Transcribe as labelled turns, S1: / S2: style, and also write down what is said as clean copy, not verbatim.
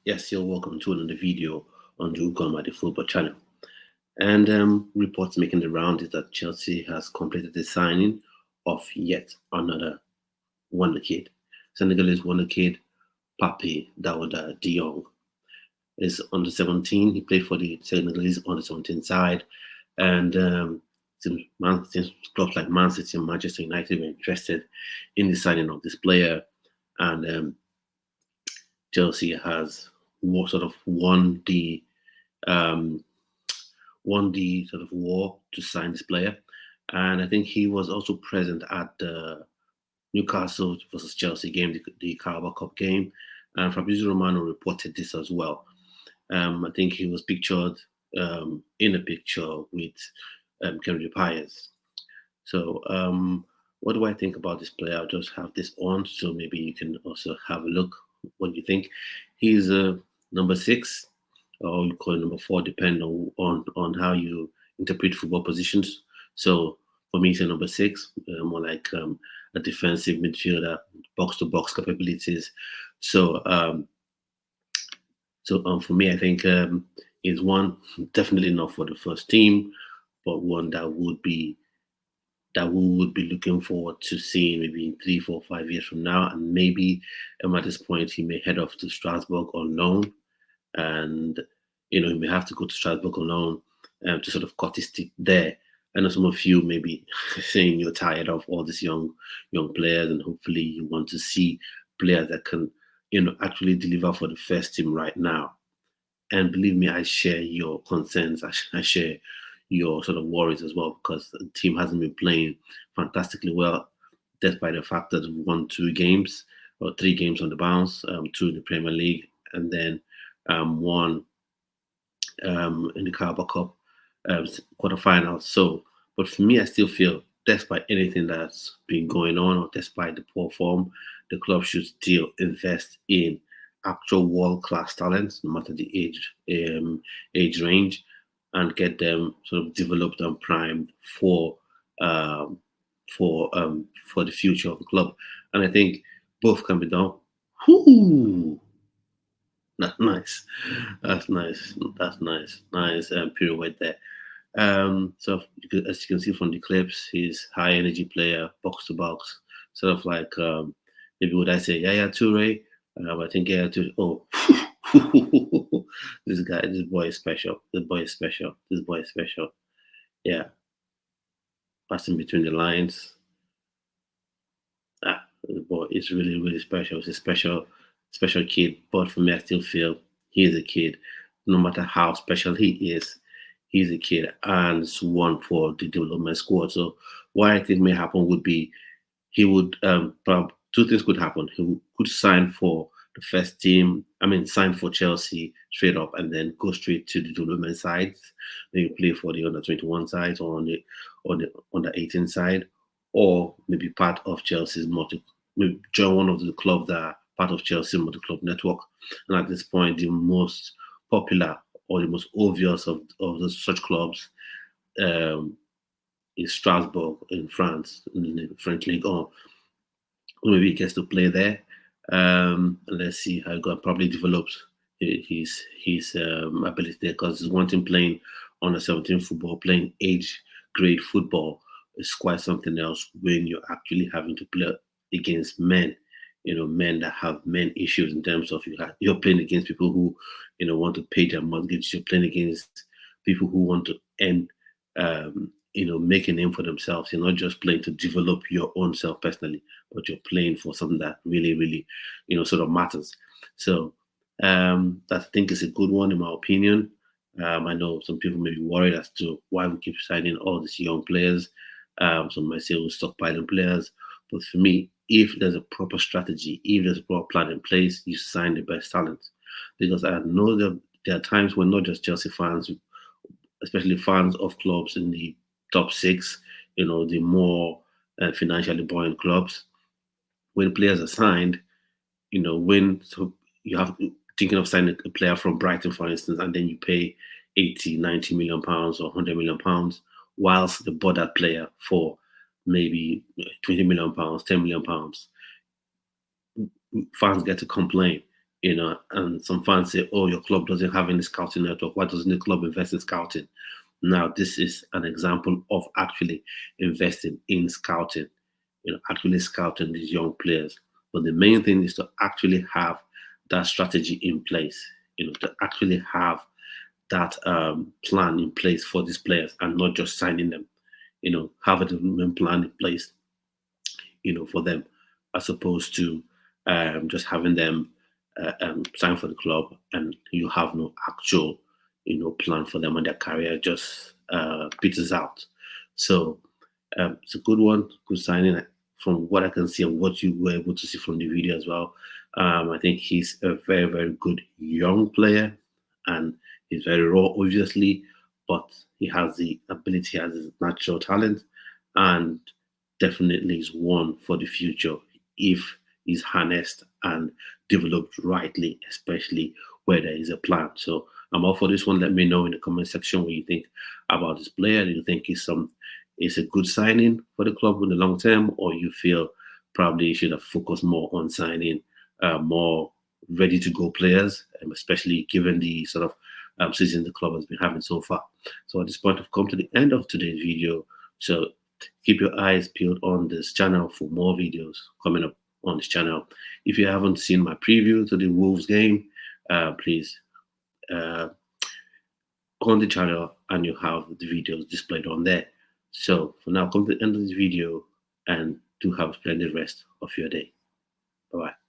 S1: Yes, you're welcome to another video on the Ugama, the football channel. And reports making the round is that Chelsea has completed the signing of yet another wonder kid. Senegalese wonder kid, Pape Daouda Diong is under 17. He played for the Senegalese under 17 side, and since clubs like Man City and Manchester United were interested in the signing of this player, and Chelsea has sort of um, won the sort of war to sign this player. And I think he was also present at the Newcastle versus Chelsea game, the Carabao Cup game. And Fabrizio Romano reported this as well. I think he was pictured in a picture with Kennedy Pyers. So, what do I think about this player? I'll just have this on, so maybe you can also have a look. What do you think? He's number 6, or you call it number 4, depending on how you interpret football positions. So for me, it's a number 6, more like a defensive midfielder, box to box capabilities. So for me, I think is one definitely not for the first team, but one that we would be looking forward to seeing maybe in 3, 4, 5 years from now. And maybe at this point, he may head off to Strasbourg on loan. And, he may have to go to Strasbourg on loan to sort of cut his teeth there. I know some of you may be saying you're tired of all these young players, and hopefully you want to see players that can, actually deliver for the first team right now. And believe me, I share your concerns. I share your sort of worries as well, because the team hasn't been playing fantastically well, despite the fact that we won 2 games or 3 games on the bounce, 2 in the Premier League, and then 1 in the Carabao Cup quarterfinals. So, but for me, I still feel, despite anything that's been going on, or despite the poor form, the club should still invest in actual world-class talents, no matter the age range, and get them sort of developed and primed um, for the future of the club. And I think both can be done. Whoo! That's nice. That's nice. That's nice. Nice pirouette there. So as you can see from the clips, he's high energy player, box to box, sort of like maybe would I say Yaya Toure? I think Yaya Toure. Oh, this boy is special. This boy is special. This boy is special. Yeah, passing between the lines. This boy is really really special. He's a special kid. But for me, I still feel he is a kid. No matter how special he is, he's a kid, and it's one for the development squad. So what I think may happen would be he would probably 2 things could happen. He could sign for the first team. I mean, sign for Chelsea straight up, and then go straight to the development sides. Maybe play for the under 21 sides, or on the under 18 side, or maybe part of Chelsea's maybe join one of the clubs that are part of Chelsea multi club network. And at this point, the most popular or the most obvious of such clubs um, is Strasbourg in France, in the French League. Or maybe he gets to play there. And let's see how he probably develops his ability there, because it's one thing playing under 17 football, playing age grade football is quite something else when you're actually having to play against men. Men that have men issues in terms of you're playing against people who, want to pay their mortgage. You're playing against people who want to earn, make a name for themselves. You're not just playing to develop your own self personally, but you're playing for something that really, really, sort of matters. So that I think is a good one in my opinion. I know some people may be worried as to why we keep signing all these young players. Some might say we're stockpiling players, but for me, if there's a proper strategy, if there's a proper plan in place, you sign the best talent. Because I know that there are times when not just Chelsea fans, especially fans of clubs in the top 6, the more financially buoyant clubs, when players are signed, so you have thinking of signing a player from Brighton, for instance, and then you pay 80, 90 million pounds or 100 million pounds, whilst the bought that player for maybe 20 million pounds, 10 million pounds. Fans get to complain, And some fans say, oh, your club doesn't have any scouting network. Why doesn't the club invest in scouting? Now, this is an example of actually investing in scouting, actually scouting these young players. But the main thing is to actually have that strategy in place, to actually have that plan in place for these players and not just signing them, have a development plan in place, for them, as opposed to just having them sign for the club and you have no actual, plan for them and their career just peters out. So it's a good one, good signing from what I can see and what you were able to see from the video as well. I think he's a very, very good young player and he's very raw, obviously, but he has the ability, he has his natural talent, and definitely is one for the future if he's harnessed and developed rightly, especially where there is a plan. So I'm all for this one. Let me know in the comment section what you think about this player. Do you think it's a good signing for the club in the long term, or you feel probably you should have focused more on signing more ready to go players, especially given the sort of season the club has been having so far. So at this point, I've come to the end of today's video. So keep your eyes peeled on this channel for more videos coming up on this channel. If you haven't seen my preview to the Wolves game, please go on the channel and you have the videos displayed on there. So for now, come to the end of this video and do have a splendid rest of your day. Bye-bye.